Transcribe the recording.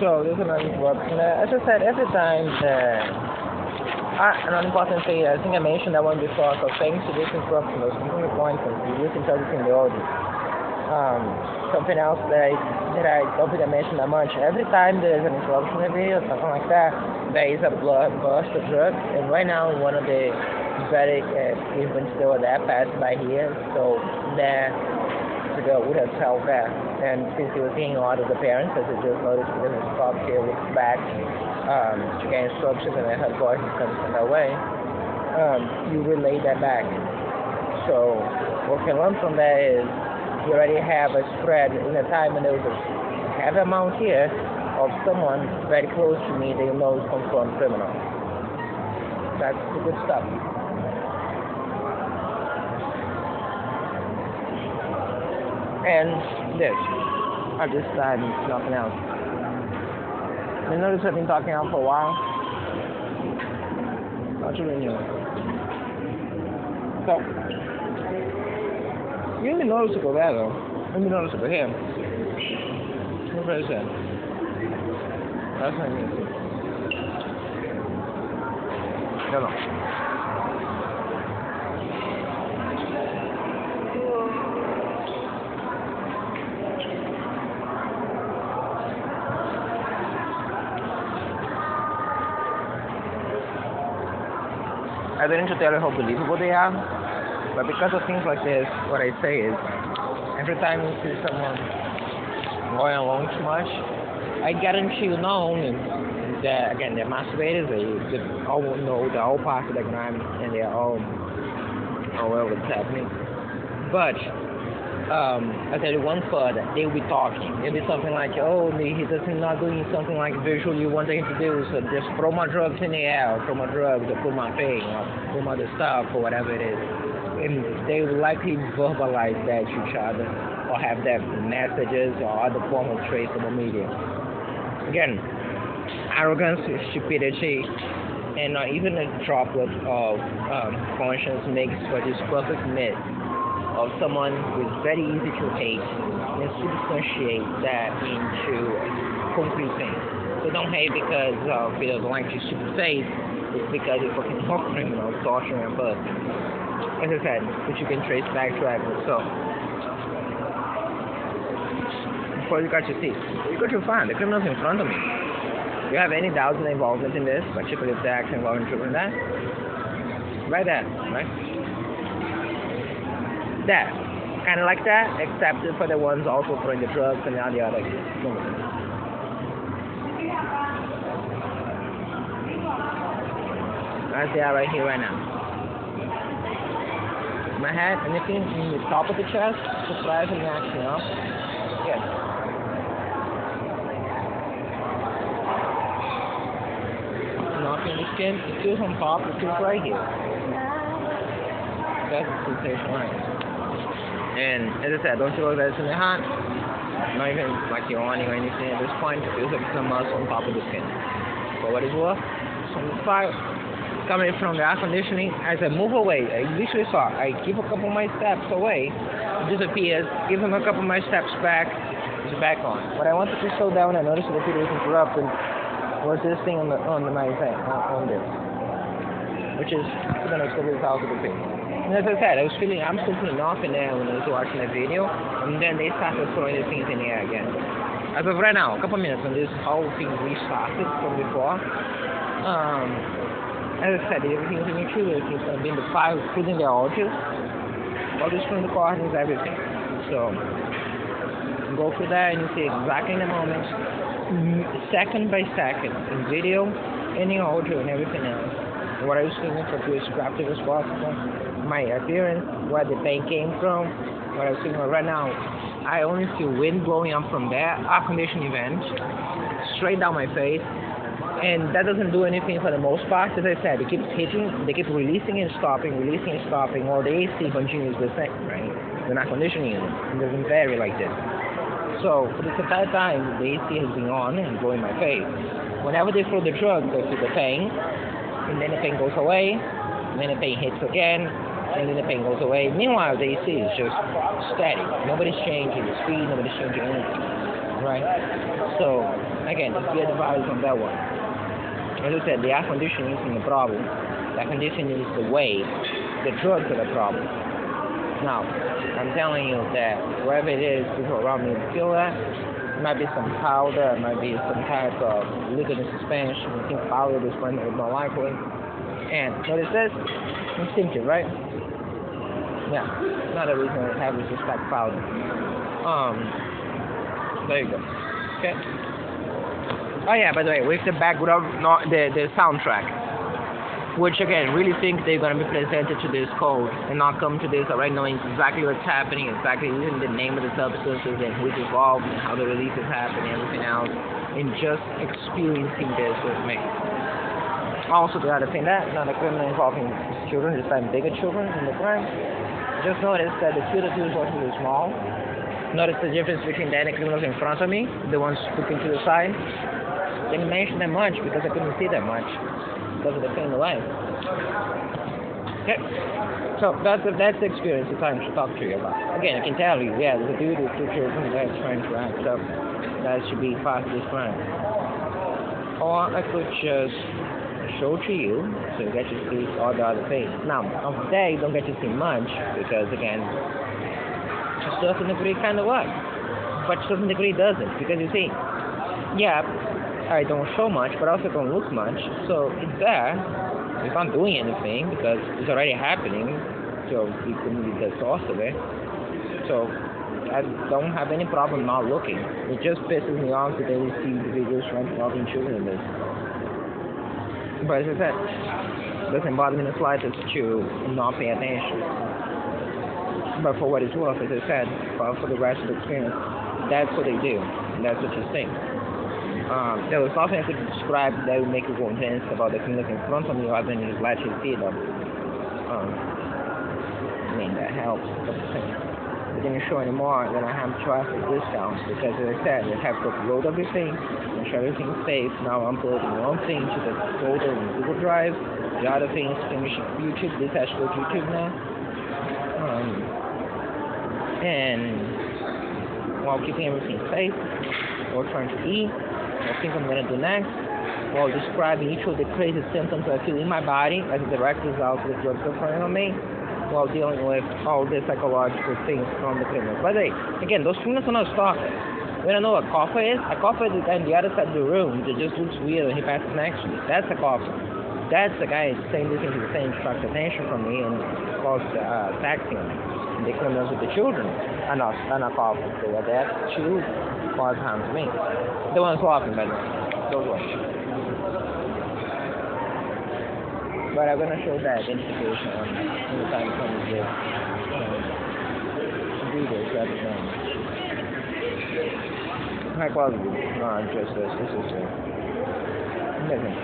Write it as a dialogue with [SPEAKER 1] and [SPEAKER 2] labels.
[SPEAKER 1] So there's another interruption. As I said, every time an important thing, I think I mentioned that one before, so thanks to this interruption, there's something important, you can tell this in the audio. Something else that I don't think I mentioned that much. Every time there's an interruption in a video or something like that, there is a blood bust of drugs, and right now one of the very events still that passed by here, so that the girl would have felt that, and since he was being out of the parents, as I just noticed because his stopped here, looks back to get instructions, and then her voice is coming from that way, you relay that back. So what we can learn from that is you already have a spread in a time when there was a heavy amount here of someone very close to me that you know is confirmed criminal. That's the good stuff. And this, at this time, nothing else. You notice I've been talking out for a while. Not really new. So, really noticeable there though. Really noticeable here. What is that? That's not me. No. I didn't tell you how believable they are, but because of things like this, what I say is, every time you see someone going along too much, I guarantee you know that, again, they're masturbators, they all know, they're all part of the crime, and they're all aware of what's happening. But, I'll tell you one further, they'll be talking. It'll be something like, oh, he doesn't not doing something like visually you want him to do, so just throw my drugs in the air, or throw my drugs, or put my thing, or put my other stuff, or whatever it is. And they will likely verbalize that to each other, or have that messages or other form of trace in the media. Again, arrogance, stupidity, and not even a droplet of conscience makes for this perfect myth of someone who is very easy to hate and substantiate that into concrete things. So don't hate because he doesn't like your stupid face, it's because you're fucking criminal, torturing and birth. As I said, which you can trace back to evidence. So, before you got your seat, you got your fine, the criminal's in front of me. Do you have any doubts in involvement in this, particularly if the action involving children that? Right there, right? That. Kind of like that, except for the ones also throwing the drugs and all the other things. As they are right here, right now. My head, anything in the top of the chest, surprise and action, you know? Yes. Nothing in the skin, it feels on top, it feels right here. That's the sensation, right? And as I said, don't feel like that's in the hand, not even like you're on or anything at this point. It feels like some muscle on top of the skin. For what it's worth, from the fire coming from the air conditioning, as I move away, I literally saw, I give a couple of my steps away, it disappears, give him a couple of my steps back, it's back on. What I wanted to slow down, I noticed the video was interrupted, was this thing on my thing, on this, which is, I don't know, it's the result of the thing. And as I said, I'm still feeling nothing there when I was watching the video, and then they started throwing the things in the air again. As of right now, a couple minutes when this whole thing restarted from before, as I said, everything's in the true, it's going to be in the file, including the audio, all this from the recordings, everything. So, go through that and you see exactly in the moment, second by second, in video, in the audio, and everything else. And what I was thinking for to as graphic as possible, my appearance, where the pain came from, what I was thinking right now, I only feel wind blowing up from there, air conditioning vent, straight down my face, and that doesn't do anything for the most part. As I said, it keeps hitting, they keep releasing and stopping, or the AC continues the same, right? The air conditioning unit, it doesn't vary like this. So, for this entire time, the AC has been on and blowing my face. Whenever they throw the drugs, I feel the pain, and then the pain goes away, and then the pain hits again, and then the pain goes away. Meanwhile, the AC is just steady. Nobody's changing the speed, nobody's changing anything. right? So again, just be advised on that one. As I said, the air conditioning isn't the problem. The air conditioning is the way. The drugs are the problem. Now, I'm telling you that wherever it is, people around me feel that. It might be some powder, it might be some type of liquid in suspension. I think powder is more likely. And notice this, instinctive, right? Yeah, not a reason to have a suspect powder. There you go. Okay. Oh yeah, by the way, with the background, not the soundtrack, which again, really think they're gonna be presented to this code and not come to this already knowing exactly what's happening, exactly even the name of the substances and who's involved and how the release is happening, everything else, and just experiencing this with me. Also, the other thing that not a criminal involving children, this time bigger children in the crime. Just notice that the field of view is relatively small. Notice the difference between the other criminals in front of me, the ones looking to the side. Didn't mention that much because I couldn't see that much because of the pain in the light. Okay, so that's the experience that I'm to talk to you about. Again, I can tell you, yeah, there's a dude with two children that's trying to act up. That should be part of this crime. Or I could just show to you so you get to see all the other things. Now, of that you don't get to see much because again, to a certain degree kind of works, but to a certain degree doesn't because you see, yeah, I don't show much, but also don't look much, so it's there. It's not doing anything because it's already happening, so it couldn't be the source of it. So I don't have any problem not looking. It just pisses me off that they will see the videos from involving children in this. But as I said, it doesn't bother me in the slightest to not pay attention. But for what it's worth, as I said, for the rest of the experience, that's what they do. And that's what you think. There was nothing I could describe that would make you convinced about the criminals in front of me other than just let you see them. I mean, that helps. They didn't show anymore, then I have traffic discounts because, as I said, I have to upload everything, make sure everything's safe. Now I'm uploading one thing to the folder in Google Drive, the other thing is finishing YouTube. This has to go to YouTube now. And while keeping everything safe, or trying to eat, what I think I'm going to do next, while describing each of the crazy symptoms I feel in my body as a direct result of the drugs occurring on me, while dealing with all the psychological things from the criminals. By the way, again, those criminals are not stalkers. We don't know what coffer is. A coffer is the guy on the other side of the room that just looks weird and he passes next to me. That's a coffer. That's the guy saying this into the same attracts attention from me and calls taxing me. And the criminals with the children are not coffers. They are there to cause harm to me. The ones laughing, by the way. Those ones. But I'm going to show that identification on the time it comes to do this rather than high quality. No, just this. This is amazing.